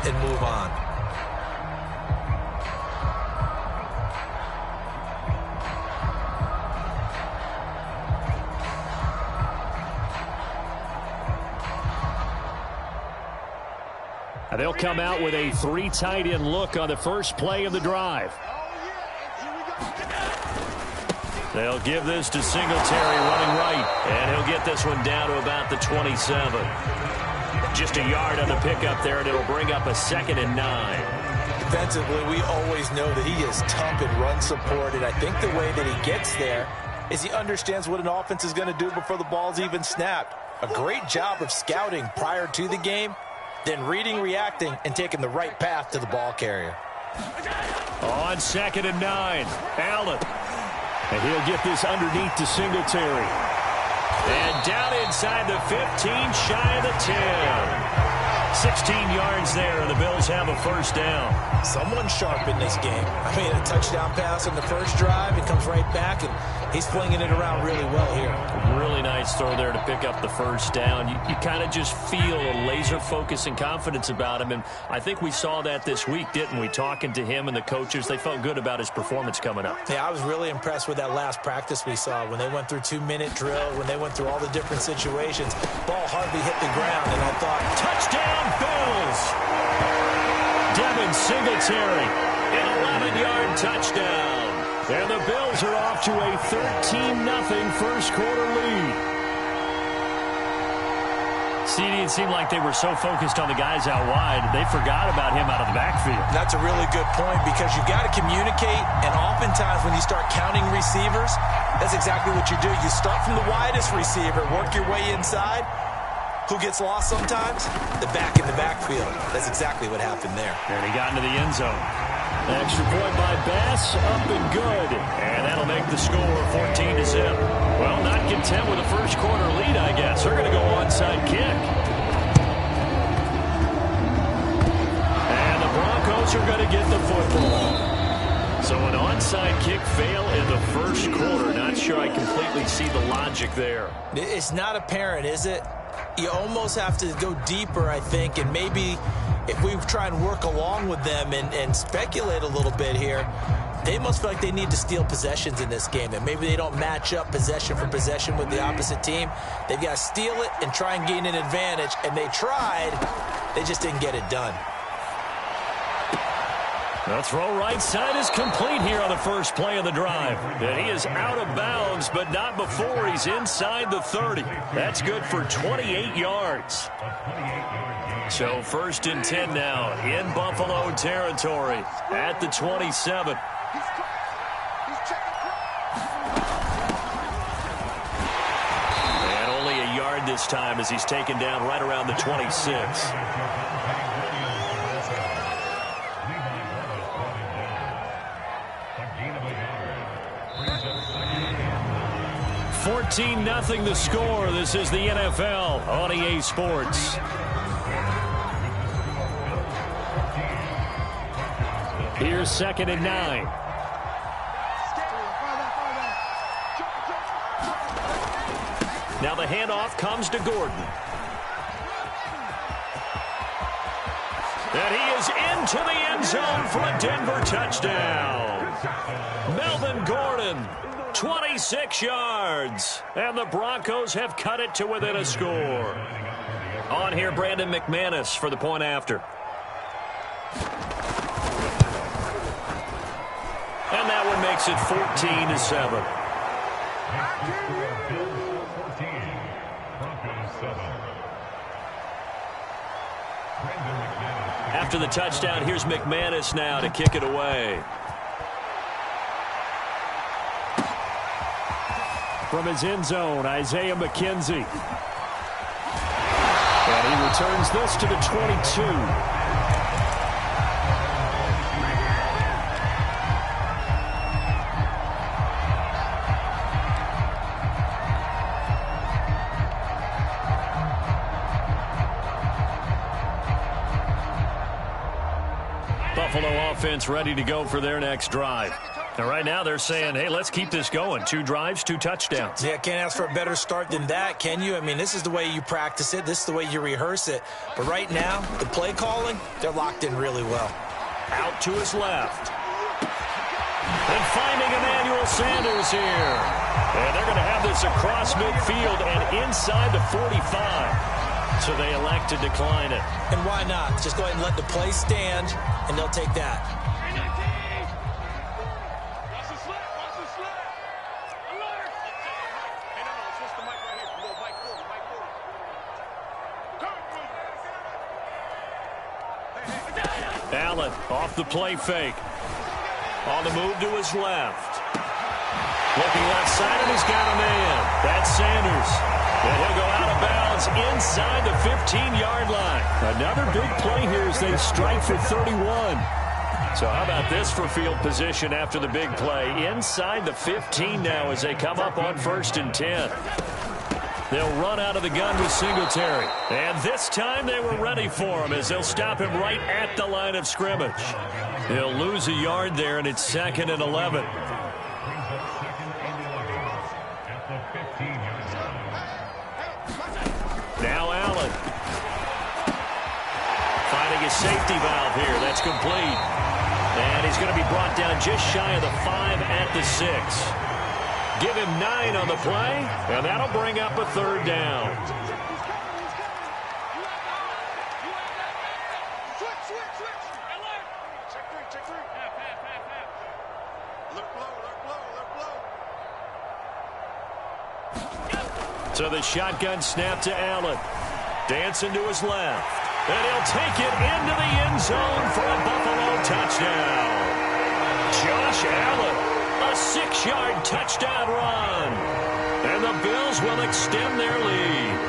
and move on. They'll come out with a 3 tight end look on the first play of the drive. They'll give this to Singletary running right, and he'll get this one down to about the 27. Just a yard on the pickup there, and it'll bring up a 2nd and 9. Defensively, we always know that he is tough in run support, and I think the way that he gets there is he understands what an offense is going to do before the ball's even snapped. A great job of scouting prior to the game, then reading, reacting, and taking the right path to the ball carrier. On 2nd and 9, Allen. And he'll get this underneath to Singletary. And down inside the 15, shy of the 10. 16 yards there, and the Bills have a first down. Someone sharp in this game. I mean, a touchdown pass on the first drive. It comes right back, and he's flinging it around really well here. Really nice throw there to pick up the first down. You kind of just feel a laser focus and confidence about him, and I think we saw that this week, didn't we? Talking to him and the coaches, they felt good about his performance coming up. Yeah, I was really impressed with that last practice we saw when they went through 2-minute drill, when they went through all the different situations. Ball hardly hit the ground, and I thought, touchdown Bills! Devin Singletary, an 11-yard touchdown. And the Bills are off to a 13-0 first quarter lead. CD, it seemed like they were so focused on the guys out wide, they forgot about him out of the backfield. That's a really good point because you've got to communicate, and oftentimes when you start counting receivers, that's exactly what you do. You start from the widest receiver, work your way inside. Who gets lost sometimes? The back in the backfield. That's exactly what happened there. And he got into the end zone. An extra point by Bass, up and good. And that'll make the score 14-0. Well, not content with a first quarter lead, I guess. They're going to go onside kick. And the Broncos are going to get the football. So an onside kick fail in the first quarter. Not sure I completely see the logic there. It's not apparent, is it? You almost have to go deeper, I think, and maybe if we try and work along with them and speculate a little bit here, they must feel like they need to steal possessions in this game, and maybe they don't match up possession for possession with the opposite team. They've got to steal it and try and gain an advantage, and they tried. They just didn't get it done. The throw right side is complete here on the first play of the drive. And he is out of bounds, but not before he's inside the 30. That's good for 28 yards. So 1st and 10 now in Buffalo territory at the 27. And only a yard this time as he's taken down right around the 26. 14-0 the score. This is the NFL on EA Sports. Here's 2nd and 9. Now the handoff comes to Gordon. And he is into the end zone for a Denver touchdown. Melvin Gordon, 26 yards. And the Broncos have cut it to within a score. On here, Brandon McManus for the point after. And that one makes it 14-7. After the touchdown, here's McManus now to kick it away. From his end zone, Isaiah McKenzie. And he returns this to the 22. Buffalo offense ready to go for their next drive. And right now they're saying, hey, let's keep this going. 2 drives, 2 touchdowns. Yeah, can't ask for a better start than that, can you? I mean, this is the way you practice it. This is the way you rehearse it. But right now, the play calling, they're locked in really well. Out to his left. And finding Emmanuel Sanders here. And they're going to have this across midfield and inside the 45. So they elect to decline it. And why not? Just go ahead and let the play stand, and they'll take that. Allen off the play fake. On the move to his left. Looking left side, and he's got a man. That's Sanders. And he'll go out of bounds inside the 15-yard line. Another big play here as they strike for 31. So how about this for field position after the big play? Inside the 15 now as they come up on 1st and 10. They'll run out of the gun with Singletary. And this time they were ready for him as they'll stop him right at the line of scrimmage. They'll lose a yard there, and it's 2nd and 11. Now Allen. Finding a safety valve here. That's complete. And he's going to be brought down just shy of the 5 at the 6. Give him 9 on the play, and that'll bring up a 3rd down. So the shotgun snap to Allen. Dancing to his left. And he'll take it into the end zone for a Buffalo touchdown. Josh Allen. A 6-yard touchdown run. And the Bills will extend their lead.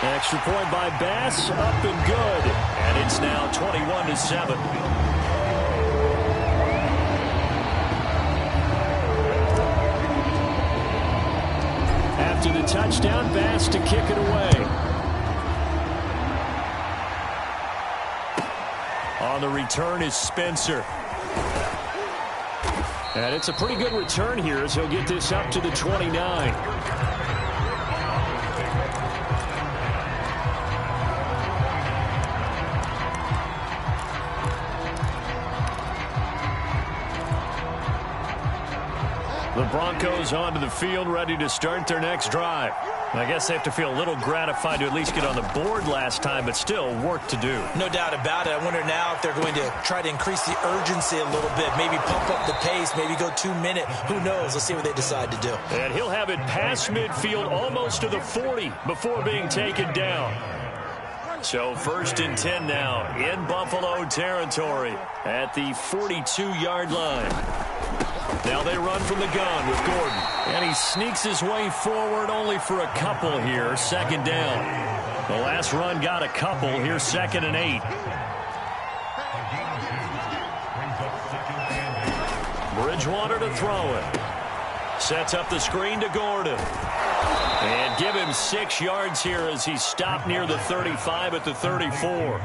Extra point by Bass, up and good. And it's now 21-7. After the touchdown, Bass to kick it away. On the return is Spencer. And it's a pretty good return here as he'll get this up to the 29. The Broncos onto the field, ready to start their next drive. I guess they have to feel a little gratified to at least get on the board last time, but still work to do. No doubt about it. I wonder now if they're going to try to increase the urgency a little bit, maybe pump up the pace, maybe go 2-minute. Who knows? Let's see what they decide to do. And he'll have it past midfield almost to the 40 before being taken down. So 1st and 10 now in Buffalo territory at the 42-yard line. Now they run from the gun with Gordon. And he sneaks his way forward only for a couple here. 2nd down. The last run got a couple. Here 2nd and 8. Bridgewater to throw it. Sets up the screen to Gordon. And give him 6 yards here as he's stopped near the 35 at the 34.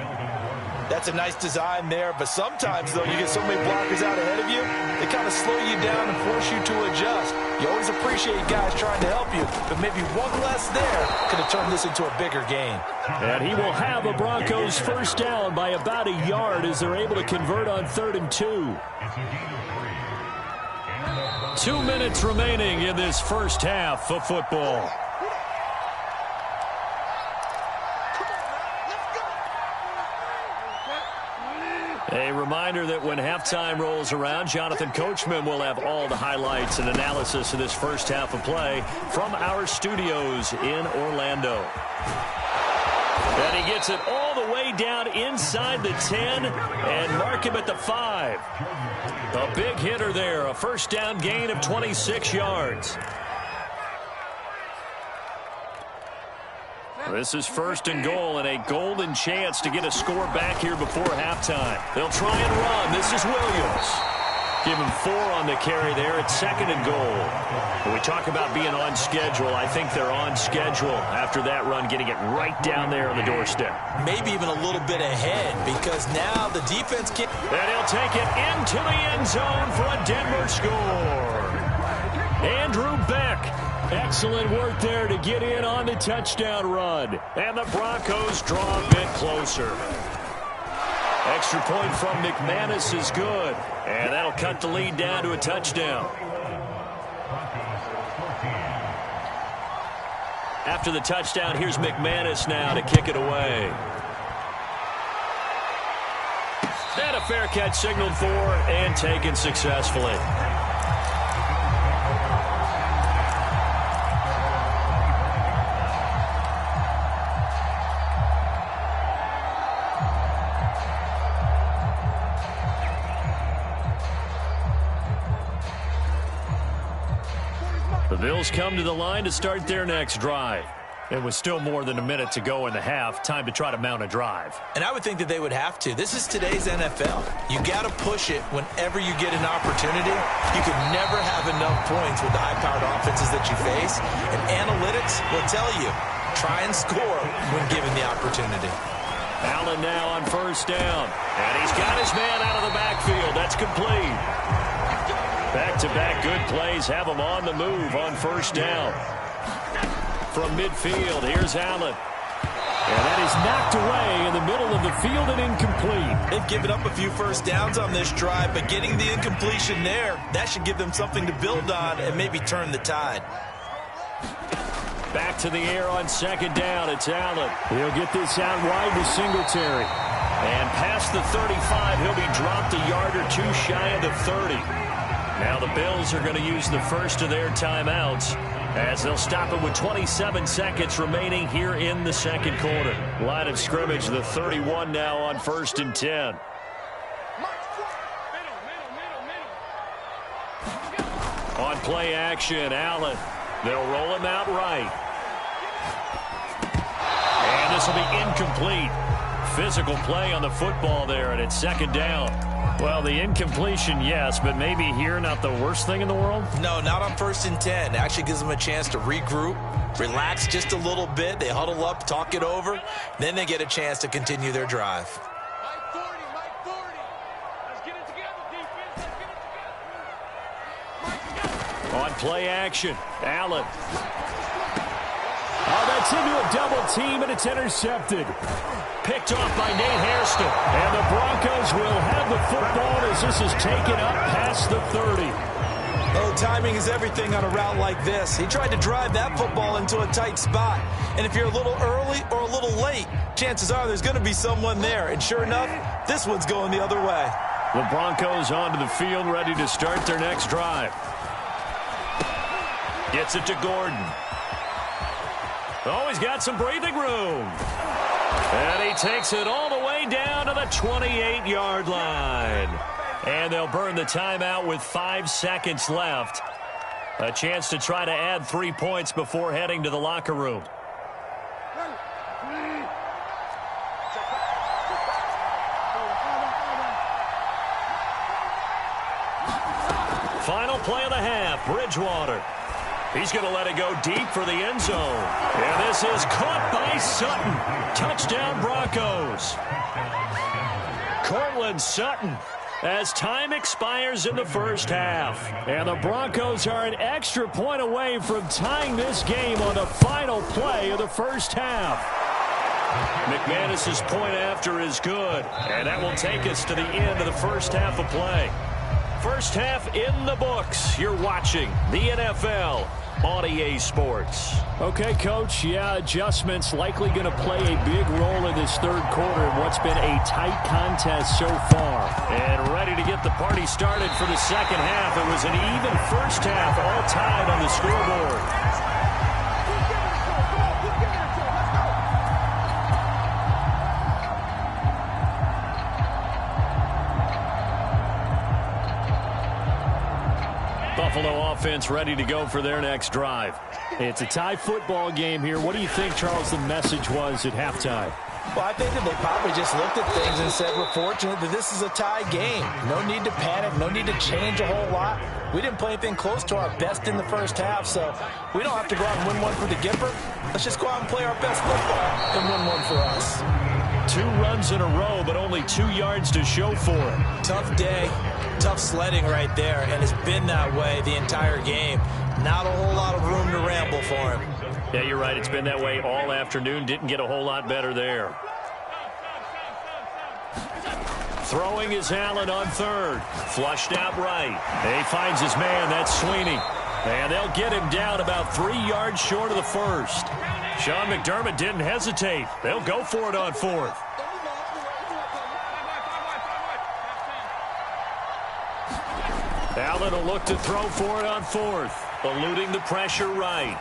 That's a nice design there, but sometimes, though, you get so many blockers out ahead of you, they kind of slow you down and force you to adjust. You always appreciate guys trying to help you, but maybe one less there could have turned this into a bigger game. And he will have the Broncos 1st down by about a yard as they're able to convert on 3rd and 2. 2 minutes remaining in this first half of football. A reminder that when halftime rolls around, Jonathan Coachman will have all the highlights and analysis of this first half of play from our studios in Orlando. And he gets it all the way down inside the 10 and mark him at the 5. A big hitter there, a 1st down gain of 26 yards. This is 1st and goal and a golden chance to get a score back here before halftime. They'll try and run. This is Williams. Give him 4 on the carry there at 2nd and goal. When we talk about being on schedule, I think they're on schedule after that run, getting it right down there on the doorstep. Maybe even a little bit ahead, because now the defense can... And he'll take it into the end zone for a Denver score. Andrew Beck. Excellent work there to get in on the touchdown run. And the Broncos draw a bit closer. Extra point from McManus is good. And that'll cut the lead down to a touchdown. After the touchdown, here's McManus now to kick it away. And a fair catch signaled for and taken successfully. The Bills come to the line to start their next drive. It was still more than a minute to go in the half. Time to try to mount a drive. And I would think that they would have to. This is today's NFL. You got to push it whenever you get an opportunity. You can never have enough points with the high-powered offenses that you face. And analytics will tell you, try and score when given the opportunity. Allen now on first down. And he's got his man out of the backfield. That's complete. Back-to-back good plays have him on the move on first down. From midfield, here's Allen. And that is knocked away in the middle of the field and incomplete. They've given up a few first downs on this drive, but getting the incompletion there, that should give them something to build on and maybe turn the tide. Back to the air on second down. It's Allen. He'll get this out wide to Singletary. And past the 35, he'll be dropped a yard or two shy of the 30. Now the Bills are going to use the first of their timeouts as they'll stop it with 27 seconds remaining here in the second quarter. Line of scrimmage, the 31 now on 1st and 10. On play action, Allen. They'll roll him out right. And this will be incomplete. Physical play on the football there, and it's second down. Well, the incompletion, yes, but maybe here not the worst thing in the world? No, not on 1st and 10. It actually gives them a chance to regroup, relax just a little bit. They huddle up, talk it over. Then they get a chance to continue their drive. Mike 40. Let's get it together, defense. Let's get it together. On play action, Allen. Oh, that's into a double team, and it's intercepted. Picked off by Nate Hairston. And the Broncos will have the football as this is taken up past the 30. Oh, timing is everything on a route like this. He tried to drive that football into a tight spot. And if you're a little early or a little late, chances are there's going to be someone there. And sure enough, this one's going the other way. The Broncos onto the field, ready to start their next drive. Gets it to Gordon. Oh, he's got some breathing room. And he takes it all the way down to the 28-yard line. And they'll burn the timeout with 5 seconds left. A chance to try to add 3 points before heading to the locker room. Final play of the half, Bridgewater. He's going to let it go deep for the end zone. And this is caught by Sutton. Touchdown, Broncos. Cortland Sutton as time expires in the first half. And the Broncos are an extra point away from tying this game on the final play of the first half. McManus's point after is good. And that will take us to the end of the first half of play. First half in the books. You're watching the NFL on EA Sports. Okay, Coach, yeah, adjustments likely going to play a big role in this third quarter in what's been a tight contest so far. And ready to get the party started for the second half. It was an even first half, all tied on the scoreboard. Buffalo offense ready to go for their next drive. It's a tie football game here. What do you think, Charles, the message was at halftime? Well, I think that they probably just looked at things and said, we're fortunate that this is a tie game. No need to panic, no need to change a whole lot. We didn't play anything close to our best in the first half, so we don't have to go out and win one for the Gipper. Let's just go out and play our best football and win one for us. 2 runs in a row, but only 2 yards to show for it. Tough day, tough sledding right there, and it's been that way the entire game. Not a whole lot of room to ramble for him. Yeah, you're right. It's been that way all afternoon. Didn't get a whole lot better there. Throwing is Allen on third. Flushed out right. He finds his man. That's Sweeney. And they'll get him down about 3 yards short of the first. Sean McDermott didn't hesitate. They'll go for it on fourth. Allen will look to throw for it on fourth. Eluding the pressure right.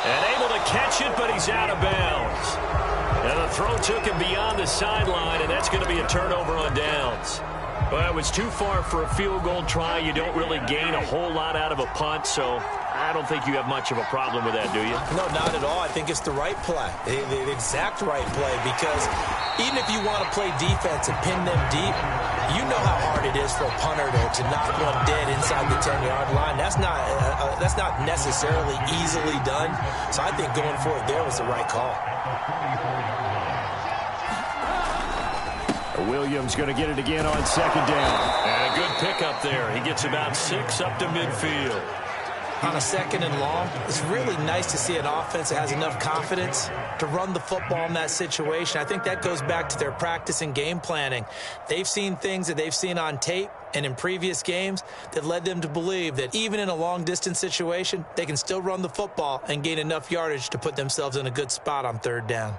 And able to catch it, but he's out of bounds. And the throw took him beyond the sideline, and that's going to be a turnover on downs. Well, it was too far for a field goal try. You don't really gain a whole lot out of a punt, so I don't think you have much of a problem with that, do you? No, not at all. I think it's the right play, the exact right play, because even if you want to play defense and pin them deep, you know how hard it is for a punter to knock one dead inside the 10-yard line. That's not necessarily easily done. So I think going for it there was the right call. Williams going to get it again on second down. And a good pickup there. He gets about 6 up to midfield. On a second and long, it's really nice to see an offense that has enough confidence to run the football in that situation. I think that goes back to their practice and game planning. They've seen things that they've seen on tape and in previous games that led them to believe that even in a long-distance situation, they can still run the football and gain enough yardage to put themselves in a good spot on third down.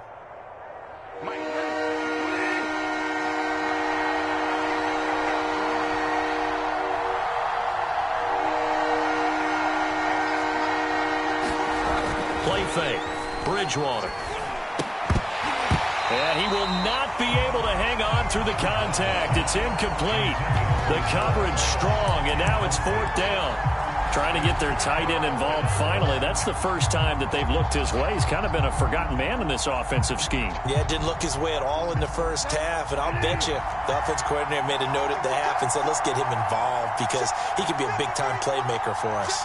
Play fake. Bridgewater. And he will not be able to hang on through the contact. It's incomplete. The coverage strong, and now it's fourth down. Trying to get their tight end involved finally. That's the first time that they've looked his way. He's kind of been a forgotten man in this offensive scheme. Yeah, it didn't look his way at all in the first half, and I'll bet you the offense coordinator made a note at the half and said, let's get him involved because he could be a big-time playmaker for us.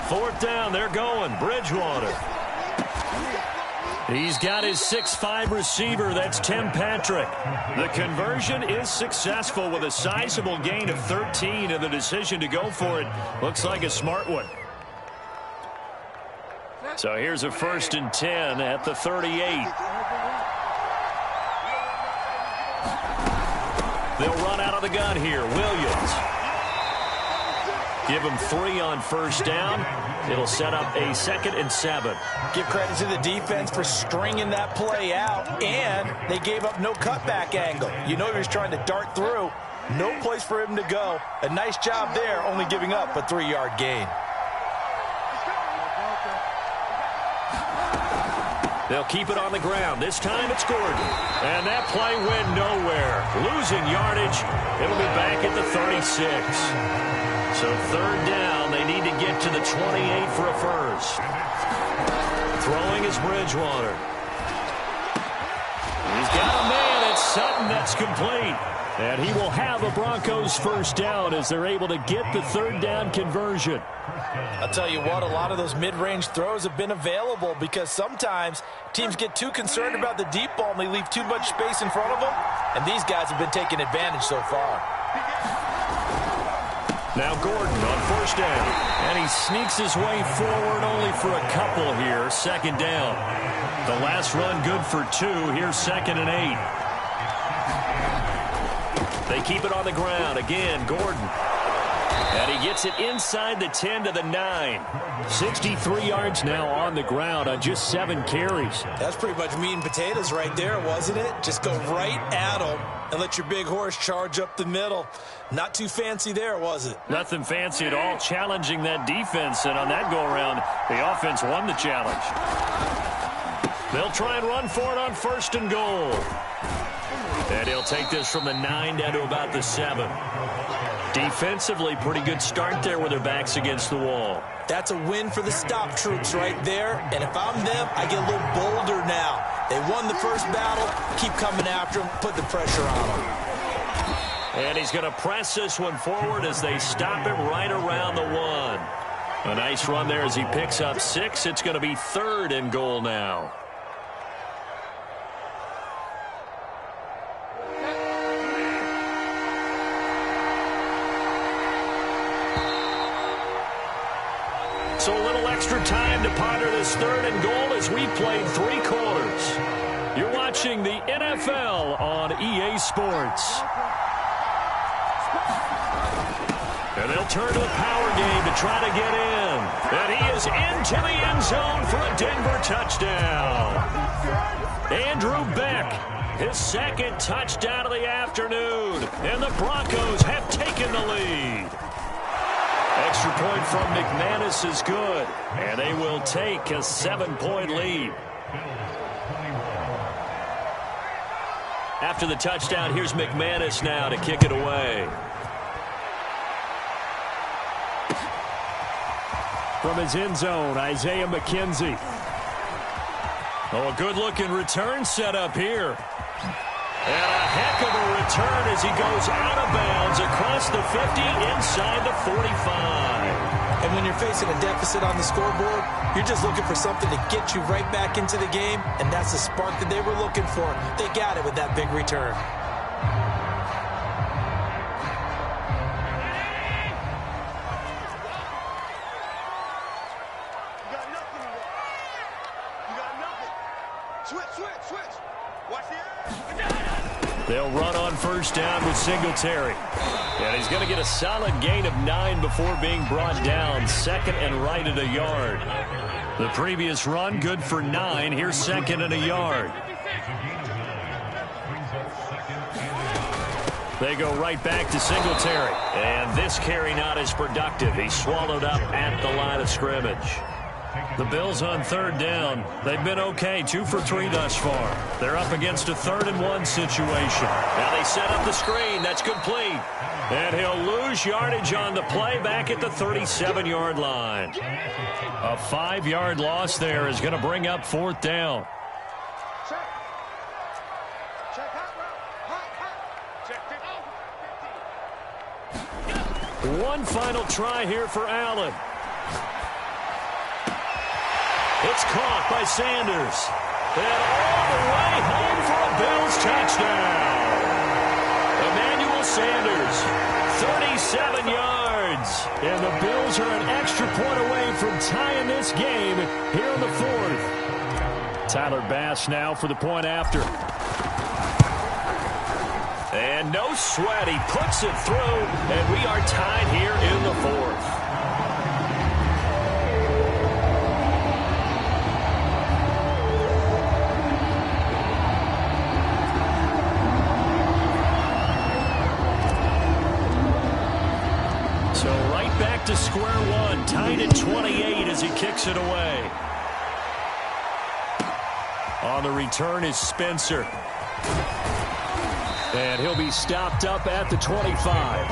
Fourth down, they're going. Bridgewater. He's got his 6'5" receiver. That's Tim Patrick. The conversion is successful with a sizable gain of 13, and the decision to go for it looks like a smart one. So here's a 1st and 10 at the 38. They'll run out of the gun here. Williams. Give him 3 on first down. It'll set up a 2nd and 7. Give credit to the defense for stringing that play out, and they gave up no cutback angle. You know he was trying to dart through. No place for him to go. A nice job there, only giving up a 3-yard gain. They'll keep it on the ground. This time it's Gordon. And that play went nowhere. Losing yardage. It'll be back at the 36. So third down, they need to get to the 28 for a first. Throwing is Bridgewater. He's got a man. It's Sutton. That's complete. And he will have a Broncos first down as they're able to get the third down conversion. I'll tell you what, a lot of those mid-range throws have been available because sometimes teams get too concerned about the deep ball and they leave too much space in front of them. And these guys have been taking advantage so far. Now Gordon on first down. And he sneaks his way forward only for a couple here. 2nd down. The last run good for 2. Here's 2nd and 8. They keep it on the ground. Again, Gordon. And he gets it inside the 10 to the 9. 63 yards now on the ground on just 7 carries. That's pretty much meat and potatoes right there, wasn't it? Just go right at them and let your big horse charge up the middle. Not too fancy there, was it? Nothing fancy at all. Challenging that defense, and on that go-around, the offense won the challenge. They'll try and run for it on 1st and goal. And he'll take this from the 9 down to about the 7. Defensively, pretty good start there with their backs against the wall. That's a win for the stop troops right there. And if I'm them, I get a little bolder now. They won the first battle. Keep coming after them. Put the pressure on them. And he's going to press this one forward as they stop him right around the 1. A nice run there as he picks up 6. It's going to be 3rd and goal now. So a little extra time to ponder this 3rd and goal as we played 3 quarters. You're watching the NFL on EA Sports. And they'll turn to the power game to try to get in. And he is into the end zone for a Denver touchdown. Andrew Beck, his 2nd touchdown of the afternoon. And the Broncos have taken the lead. Extra point from McManus is good. And they will take a 7-point lead. After the touchdown, here's McManus now to kick it away. From his end zone, Isaiah McKenzie. Oh, a good-looking return set up here. And a heck of a return as he goes out of bounds across the 50 inside the 45. And when you're facing a deficit on the scoreboard, you're just looking for something to get you right back into the game, and that's the spark that they were looking for. They got it with that big return. They'll run on first down with Singletary. And he's going to get a solid gain of 9 before being brought down. 2nd and right at a yard. The previous run, good for 9. Here's 2nd and a yard. They go right back to Singletary. And this carry not as productive. He's swallowed up at the line of scrimmage. The Bills on 3rd down. They've been okay, 2 for 3 thus far. They're up against a 3rd and 1 situation. Now they set up the screen. That's complete. And he'll lose yardage on the play back at the 37-yard line. A 5-yard loss there is going to bring up 4th down. One final try here for Allen. It's caught by Sanders. And all the way home for a Bills touchdown. Emmanuel Sanders, 37 yards. And the Bills are an extra point away from tying this game here in the 4th. Tyler Bass now for the point after. And no sweat. He puts it through. And we are tied here in the 4th. So right back to square one, tied at 28 as he kicks it away. On the return is Spencer. And he'll be stopped up at the 25.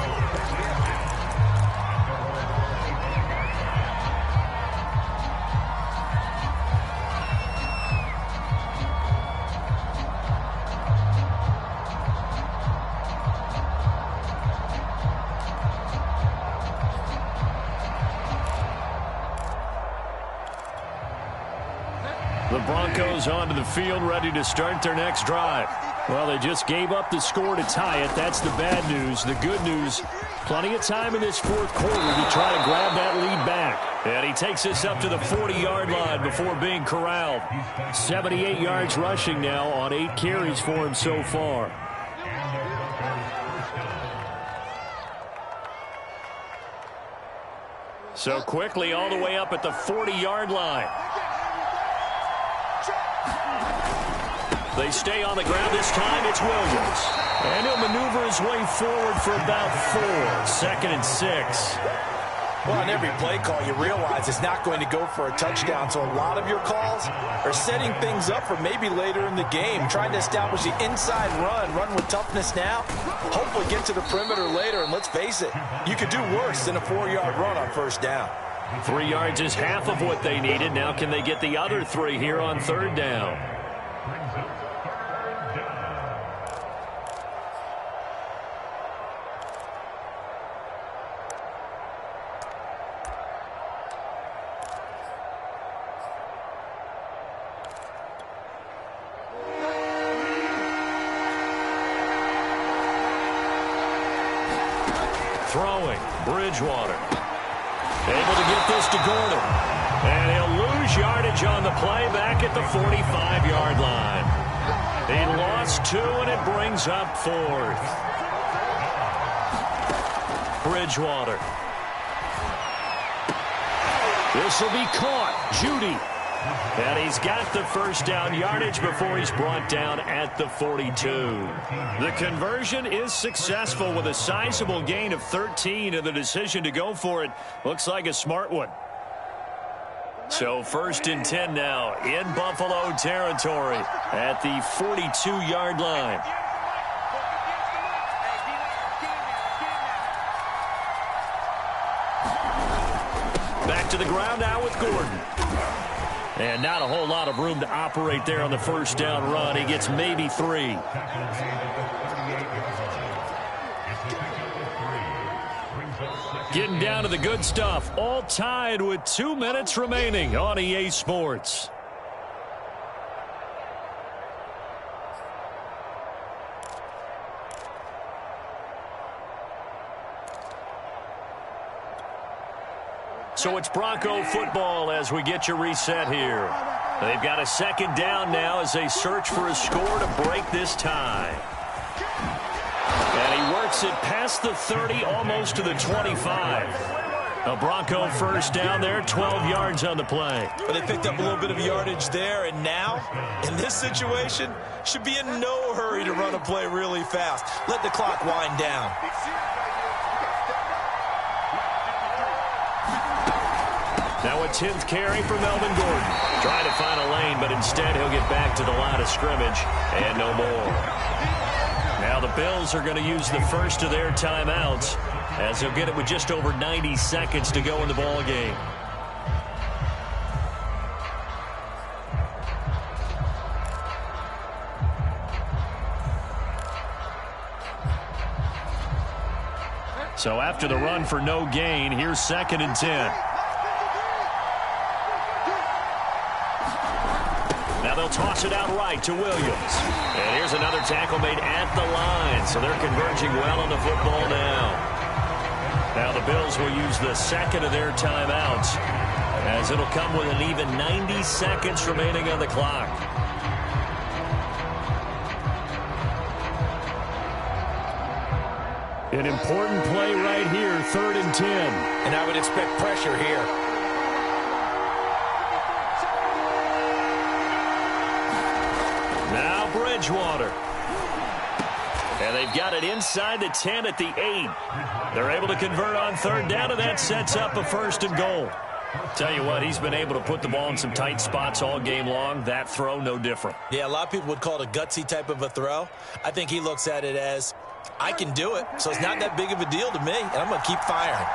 The Broncos onto the field, ready to start their next drive. Well, they just gave up the score to tie it. That's the bad news. The good news, plenty of time in this 4th quarter to try to grab that lead back. And he takes this up to the 40-yard line before being corralled. 78 yards rushing now on 8 carries for him so far. So quickly all the way up at the 40-yard line. They stay on the ground this time. It's Williams. And he'll maneuver his way forward for about 4. 2nd and 6. Well, on every play call, you realize it's not going to go for a touchdown, so a lot of your calls are setting things up for maybe later in the game, trying to establish the inside run with toughness now, hopefully get to the perimeter later, and let's face it, you could do worse than a 4-yard run on first down. 3 yards is half of what they needed. Now can they get the other 3 here on third down? Throwing, Bridgewater. Able to get this to Gordon. And he'll lose yardage on the play back at the 45-yard line. He lost 2, and it brings up 4th. Bridgewater. This will be caught. Judy. And he's got the first down yardage before he's brought down at the 42. The conversion is successful with a sizable gain of 13, and the decision to go for it looks like a smart one. So 1st and 10 now in Buffalo territory at the 42-yard line. Back to the ground now with Gordon. And not a whole lot of room to operate there on the first down run. He gets maybe 3. Getting down to the good stuff. All tied with 2 minutes remaining on EA Sports. So it's Bronco football as we get you reset here. They've got a second down now as they search for a score to break this tie. And he works it past the 30, almost to the 25. A Bronco first down there, 12 yards on the play. But they picked up a little bit of yardage there, and now, in this situation, should be in no hurry to run a play really fast. Let the clock wind down. Now a 10th carry for Melvin Gordon. Trying to find a lane, but instead he'll get back to the line of scrimmage and no more. Now the Bills are going to use the first of their timeouts as they'll get it with just over 90 seconds to go in the ball game. So after the run for no gain, here's 2nd and 10. Now they'll toss it out right to Williams. And here's another tackle made at the line. So they're converging well on the football now. Now the Bills will use the second of their timeouts as it'll come with an even 90 seconds remaining on the clock. An important play right here, 3rd and 10. And I would expect pressure here. Now Bridgewater. And they've got it inside the 10 at the 8. They're able to convert on 3rd down, and that sets up a 1st and goal. Tell you what, he's been able to put the ball in some tight spots all game long. That throw, no different. Yeah, a lot of people would call it a gutsy type of a throw. I think he looks at it as, I can do it, so it's not that big of a deal to me, and I'm going to keep firing.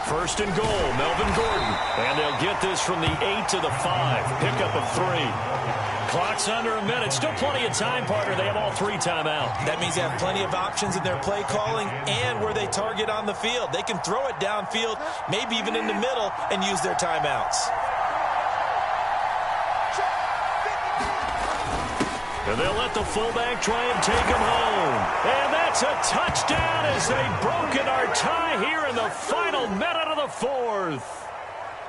First and goal, Melvin Gordon. And they'll get this from the 8 to the 5. Pickup of 3. Clock's under a minute. Still plenty of time, partner. They have all 3 timeouts. That means they have plenty of options in their play calling and where they target on the field. They can throw it downfield, maybe even in the middle, and use their timeouts. And they'll let the fullback try and take him home. And that's a touchdown as they broken our tie here in the final minute of the 4th.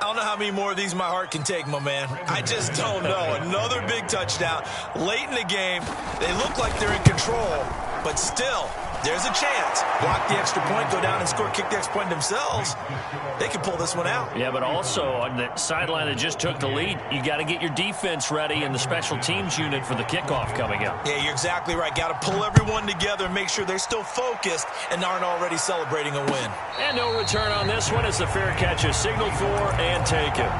I don't know how many more of these my heart can take, my man. I just don't know. Another big touchdown late in the game. They look like they're in control, but still, There's a chance. Block the extra point, go down and score, kick the extra point themselves. They can pull this one out. Yeah, but also on the sideline that just took the lead, you got to get your defense ready and the special teams unit for the kickoff coming up. Yeah, you're exactly right. Got to pull everyone together and make sure they're still focused and aren't already celebrating a win. And no return on this one as the fair catch is signaled for and taken.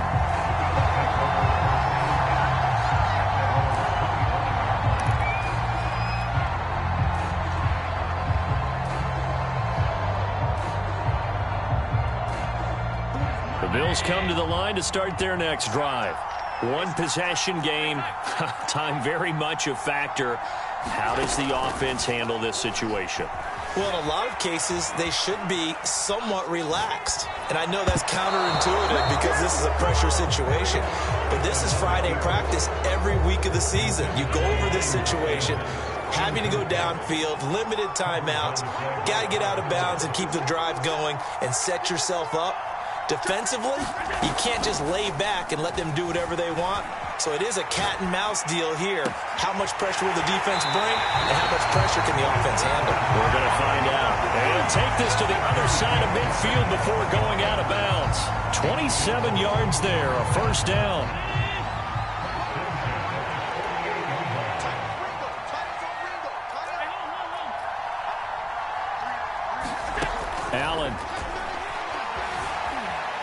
The Bills come to the line to start their next drive. One possession game, time very much a factor. How does the offense handle this situation? Well, in a lot of cases, they should be somewhat relaxed. And I know that's counterintuitive because this is a pressure situation. But this is Friday practice every week of the season. You go over this situation, having to go downfield, limited timeouts, got to get out of bounds and keep the drive going and set yourself up. Defensively, you can't just lay back and let them do whatever they want. So it is a cat and mouse deal here. How much pressure will the defense bring, and how much pressure can the offense handle? We're going to find out. They'll take this to the other side of midfield before going out of bounds. 27 yards there, a first down. Allen.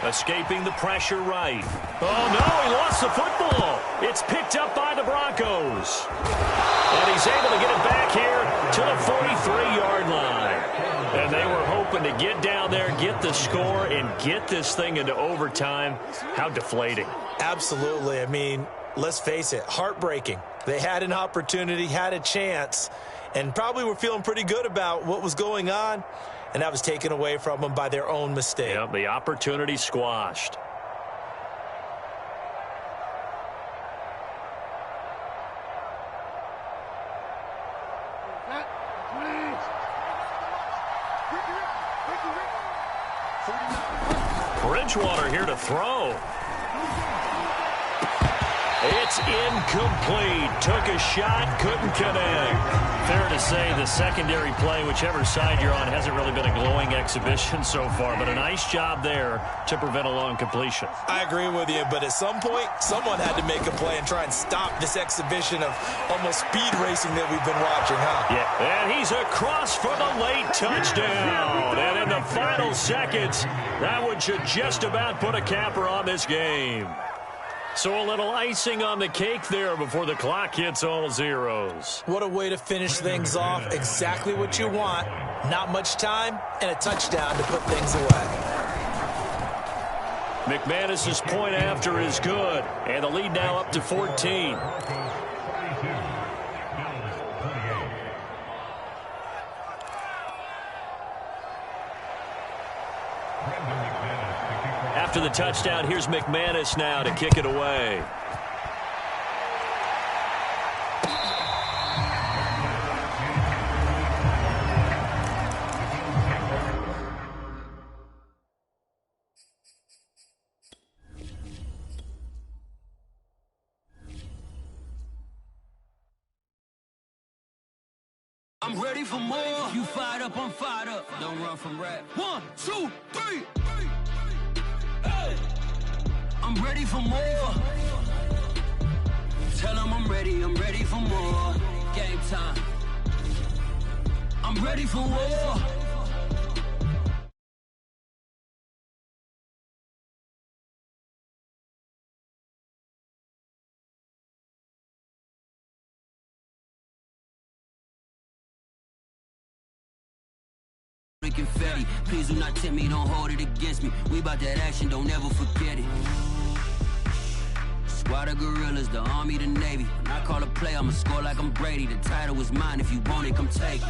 Escaping the pressure right. Oh, no, he lost the football. It's picked up by the Broncos. And he's able to get it back here to the 43-yard line. And they were hoping to get down there, get the score, and get this thing into overtime. How deflating. Absolutely. I mean, let's face it, heartbreaking. They had an opportunity, had a chance, and probably were feeling pretty good about what was going on. And that was taken away from them by their own mistake. Yep, the opportunity squashed. Bridgewater here to throw. It's incomplete. Took a shot, couldn't connect. Fair to say the secondary play, whichever side you're on, hasn't really been a glowing exhibition so far, but a nice job there to prevent a long completion. I agree with you, but at some point, someone had to make a play and try and stop this exhibition of almost speed racing that we've been watching, huh? Yeah, and he's across for the late touchdown. And in the final seconds, that one should just about put a capper on this game. So a little icing on the cake there before the clock hits all zeros. What a way to finish things off. Exactly what you want. Not much time and a touchdown to put things away. McManus's point after is good. And the lead now up to 14. After the touchdown, here's McManus now to kick it away. I'm ready for more. You fired up, I'm fired up. Don't run from rap. 1, 2, 3. Hey. I'm ready for more. Tell them I'm ready for more. Game time. I'm ready for war. Confetti. Please do not tempt me, don't hold it against me. We about that action, don't ever forget it. Squad of gorillas, the army, the navy. When I call a play, I'ma score like I'm Brady. The title is mine, if you want it, come take it.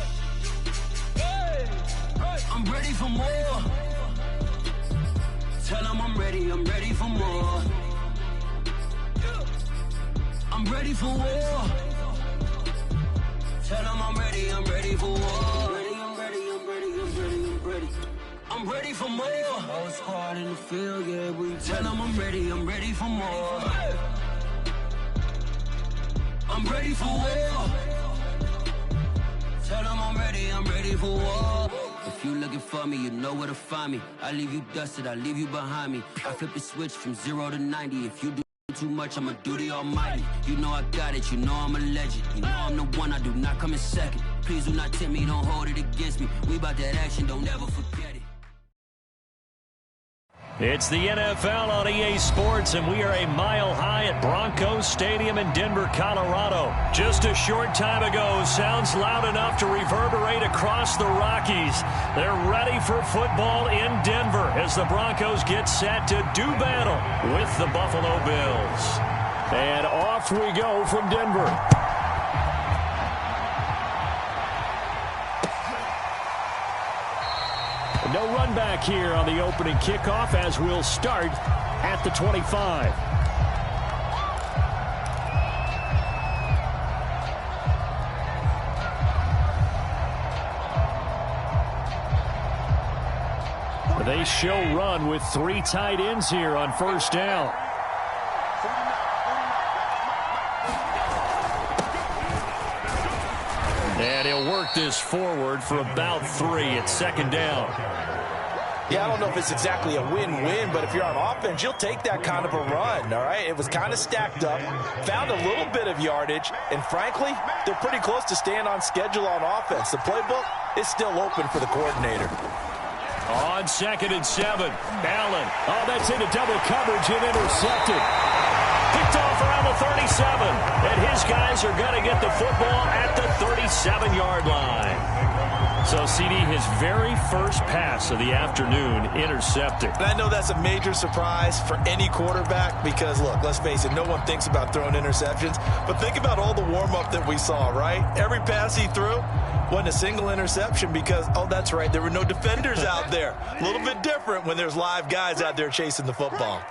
I'm ready for more. Tell them I'm ready for more. I'm ready for war. Tell them I'm ready for war. I'm ready for more. Whole squad in the field, yeah, we tell them I'm ready for more. I'm ready for war. Tell them I'm ready for war. If you looking for me, you know where to find me. I leave you dusted, I leave you behind me. I flip the switch from 0 to 90. If you do too much, I'ma do the almighty. You know I got it, you know I'm a legend. You know I'm the one, I do not come in second. Please do not tempt me, don't hold it against me. We about that action, don't ever forget it. It's the NFL on EA Sports, and we are a mile high at Broncos Stadium in Denver, Colorado. Just a short time ago, sounds loud enough to reverberate across the Rockies. They're ready for football in Denver as the Broncos get set to do battle with the Buffalo Bills. And off we go from Denver. No run back here on the opening kickoff as we'll start at the 25. They show run with 3 tight ends here on first down. And he'll work this forward for about 3 at second down. Yeah, I don't know if it's exactly a win-win, but if you're on offense, you'll take that kind of a run, all right? It was kind of stacked up, found a little bit of yardage, and frankly, they're pretty close to staying on schedule on offense. The playbook is still open for the coordinator. On 2nd and 7, Allen. Oh, that's into double coverage and intercepted. Picked off around the 37, and his guys are going to get the football at the 37-yard line. So, CD, his very first pass of the afternoon intercepted. And I know that's a major surprise for any quarterback because, look, let's face it, no one thinks about throwing interceptions. But think about all the warm-up that we saw, right? Every pass he threw wasn't a single interception because, oh, that's right, there were no defenders out there. A little bit different when there's live guys out there chasing the football.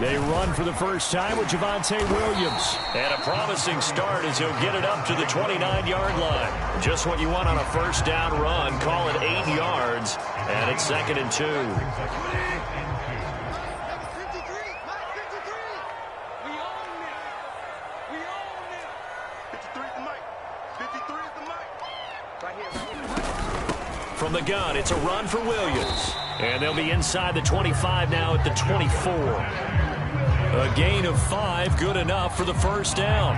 They run for the first time with Javonte Williams. And a promising start as he'll get it up to the 29-yard line. Just what you want on a first down run. Call it 8 yards. And it's 2nd and 2. From the gun, it's a run for Williams. And they'll be inside the 25 now at the 24. A gain of 5, good enough for the first down.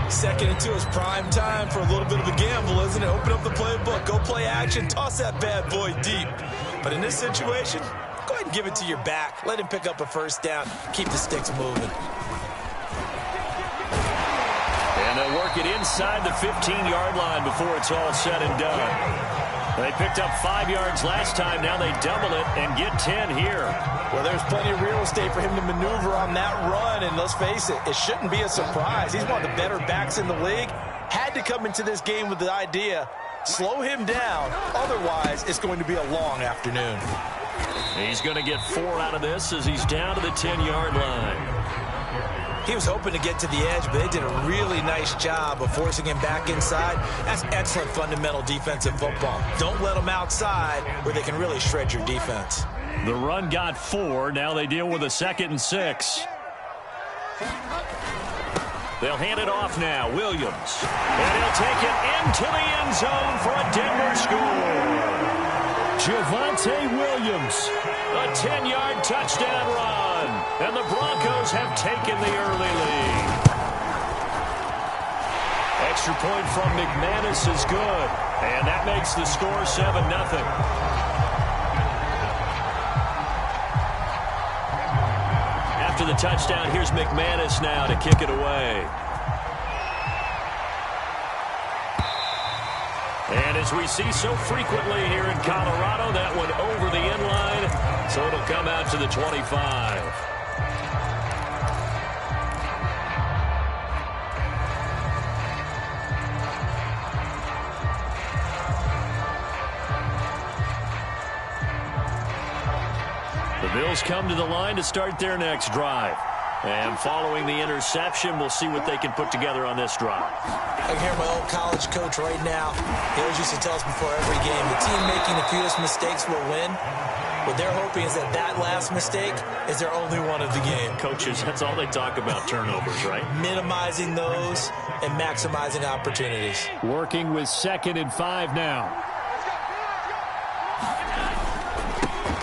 2nd and 2 is prime time for a little bit of a gamble, isn't it? Open up the playbook, go play action, toss that bad boy deep. But in this situation, go ahead and give it to your back. Let him pick up a first down. Keep the sticks moving. And they'll work it inside the 15-yard line before it's all said and done. They picked up 5 yards last time. Now they double it and get 10 here. Well, there's plenty of real estate for him to maneuver on that run. And let's face it, it shouldn't be a surprise. He's one of the better backs in the league. Had to come into this game with the idea, slow him down. Otherwise, it's going to be a long afternoon. He's going to get 4 out of this as he's down to the 10-yard line. He was hoping to get to the edge, but they did a really nice job of forcing him back inside. That's excellent fundamental defensive football. Don't let them outside where they can really shred your defense. The run got 4. Now they deal with a 2nd and 6. They'll hand it off now. Williams. And he'll take it into the end zone for a Denver score. Javonte Williams. A 10-yard touchdown run. And the Broncos have taken the early lead. Extra point from McManus is good. And that makes the score 7-0. After the touchdown, here's McManus now to kick it away. And as we see so frequently here in Colorado, that one over the end line, so it'll come out to the 25. The Bills come to the line to start their next drive. And following the interception, we'll see what they can put together on this drive. I can hear my old college coach right now. He always used to tell us before every game, the team making the fewest mistakes will win. What they're hoping is that last mistake is their only one of the game. Coaches, that's all they talk about, turnovers, right? Minimizing those and maximizing opportunities. Working with 2nd and 5 now.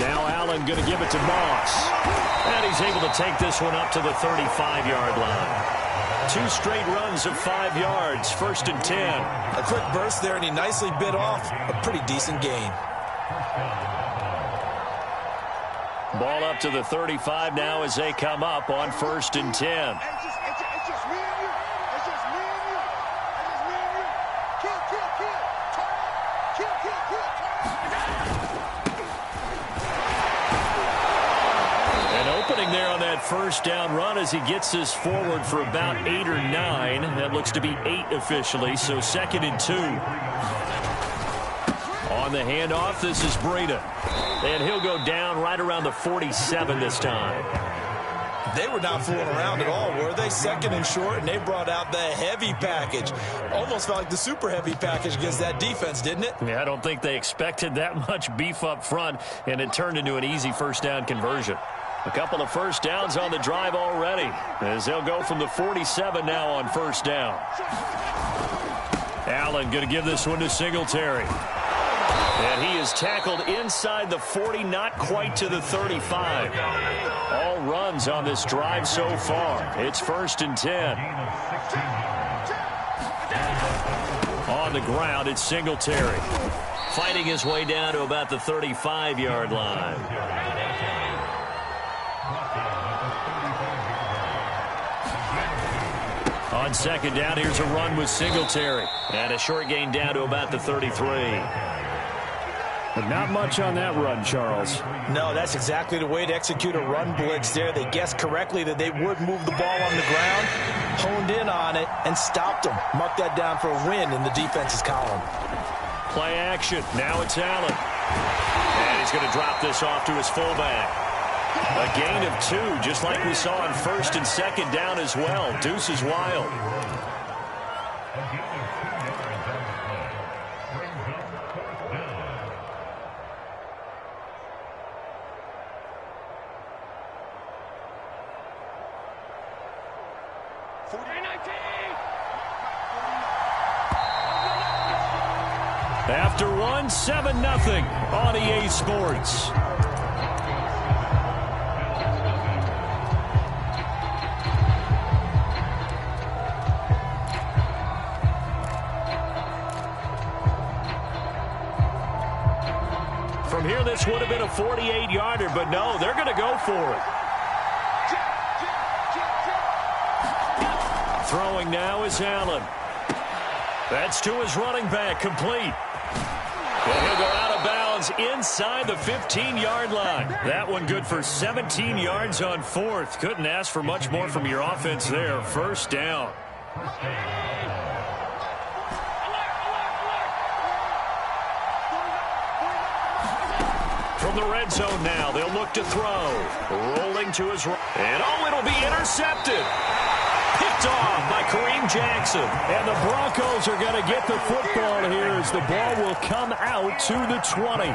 Now Allen going to give it to Moss. And he's able to take this one up to the 35-yard line. 2 straight runs of 5 yards, 1st and 10. A quick burst there, and he nicely bit off a pretty decent gain. Ball up to the 35 now as they come up on 1st and 10. It's just me and you. It's just me and you. It's just me and you. Kill. Turn up. Kill. An opening there on that 1st down run as he gets this forward for about 8 or 9. That looks to be 8 officially, so 2nd and 2. On the handoff, this is Breida. And he'll go down right around the 47 this time. They were not fooling around at all, were they? 2nd and short, and they brought out the heavy package. Almost felt like the super heavy package against that defense, didn't it? Yeah, I don't think they expected that much beef up front, and it turned into an easy 1st down conversion. A couple of 1st downs on the drive already, as they'll go from the 47 now on 1st down. Allen going to give this one to Singletary. And he is tackled inside the 40, not quite to the 35. All runs on this drive so far. It's 1st and 10. On the ground, it's Singletary. Fighting his way down to about the 35-yard line. On 2nd down, here's a run with Singletary. And a short gain down to about the 33. But not much on that run, Charles. No, that's exactly the way to execute a run blitz there. They guessed correctly that they would move the ball on the ground, honed in on it, and stopped them. Mark that down for a win in the defense's column. Play action. Now it's Allen. And he's going to drop this off to his fullback. A gain of 2, just like we saw on 1st and 2nd down as well. Deuce is wild. After one, 7-0 on EA Sports. From here, this would have been a 48-yarder, but no, they're going to go for it. Throwing now is Allen. That's to his running back, complete. And he'll go out of bounds inside the 15-yard line. That one good for 17 yards on 4th. Couldn't ask for much more from your offense there. 1st down. From the red zone now, they'll look to throw. Rolling to his right. And it'll be intercepted. Picked off by Kareem Jackson. And the Broncos are going to get the football here as the ball will come out to the 20.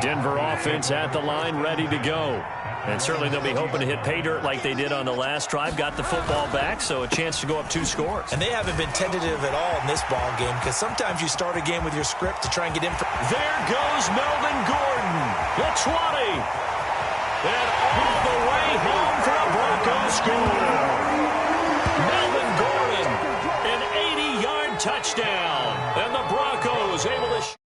Denver offense at the line, ready to go. And certainly they'll be hoping to hit pay dirt like they did on the last drive. Got the football back, so a chance to go up 2 scores. And they haven't been tentative at all in this ball game, because sometimes you start a game with your script to try and get in. There goes Melvin Gordon, the 20. And all the way home for a Broncos score. Melvin Gordon, an 80-yard touchdown. And the Broncos able to